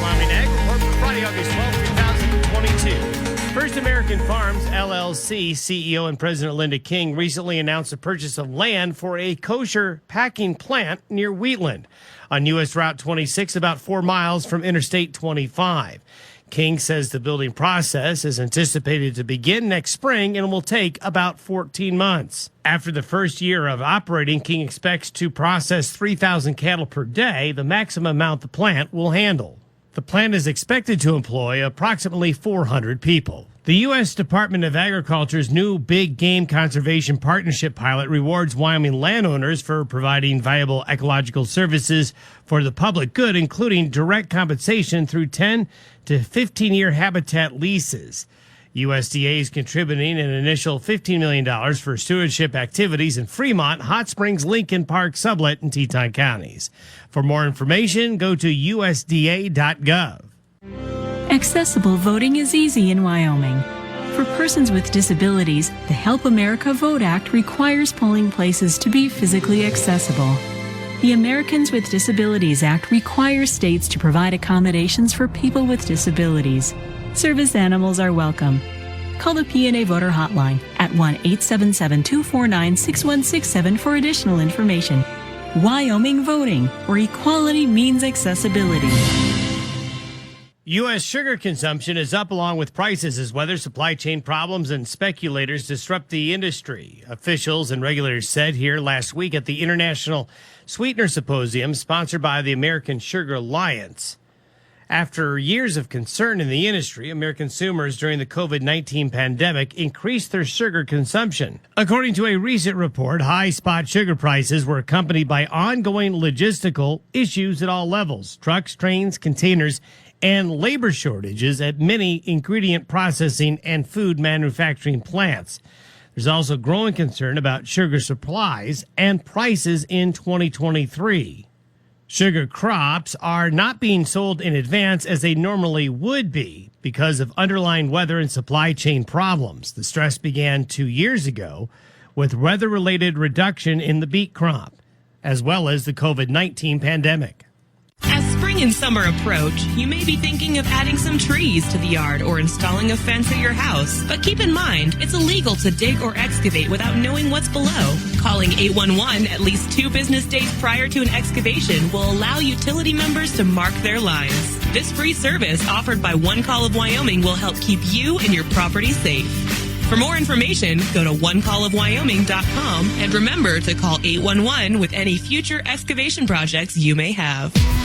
Wyoming Ag Report for Friday, August 12, 2022. First American Farms, LLC CEO and President Linda King recently announced the purchase of land for a kosher packing plant near Wheatland on U.S. Route 26, about 4 miles from Interstate 25. King says the building process is anticipated to begin next spring and will take about 14 months. After the first year of operating, King expects to process 3,000 cattle per day, the maximum amount the plant will handle. The plant is expected to employ approximately 400 people. The U.S. Department of Agriculture's new Big Game Conservation Partnership pilot rewards Wyoming landowners for providing valuable ecological services for the public good, including direct compensation through 10 to 15-year habitat leases. USDA is contributing an initial $15 million for stewardship activities in Fremont, Hot Springs, Lincoln Park, Sublette, and Teton counties. For more information, go to usda.gov. Accessible voting is easy in Wyoming. For persons with disabilities, the Help America Vote Act requires polling places to be physically accessible. The Americans with Disabilities Act requires states to provide accommodations for people with disabilities. Service animals are welcome. Call the PNA Voter Hotline at 1-877-249-6167 for additional information. Wyoming Voting, where equality means accessibility. U.S. sugar consumption is up along with prices as weather, supply chain problems, and speculators disrupt the industry. Officials and regulators said here last week at the International Sweetener Symposium sponsored by the American Sugar Alliance. After years of concern in the industry, American consumers during the COVID-19 pandemic increased their sugar consumption. According to a recent report, high spot sugar prices were accompanied by ongoing logistical issues at all levels: trucks, trains, containers, and labor shortages at many ingredient processing and food manufacturing plants. There's also growing concern about sugar supplies and prices in 2023. Sugar crops are not being sold in advance as they normally would be because of underlying weather and supply chain problems. The stress began 2 years ago with weather-related reduction in the beet crop, as well as the COVID-19 pandemic. As spring and summer approach, you may be thinking of adding some trees to the yard or installing a fence at your house. But keep in mind, it's illegal to dig or excavate without knowing what's below. Calling 811 at least 2 business days prior to an excavation will allow utility members to mark their lines. This free service offered by One Call of Wyoming will help keep you and your property safe. For more information, go to onecallofwyoming.com and remember to call 811 with any future excavation projects you may have.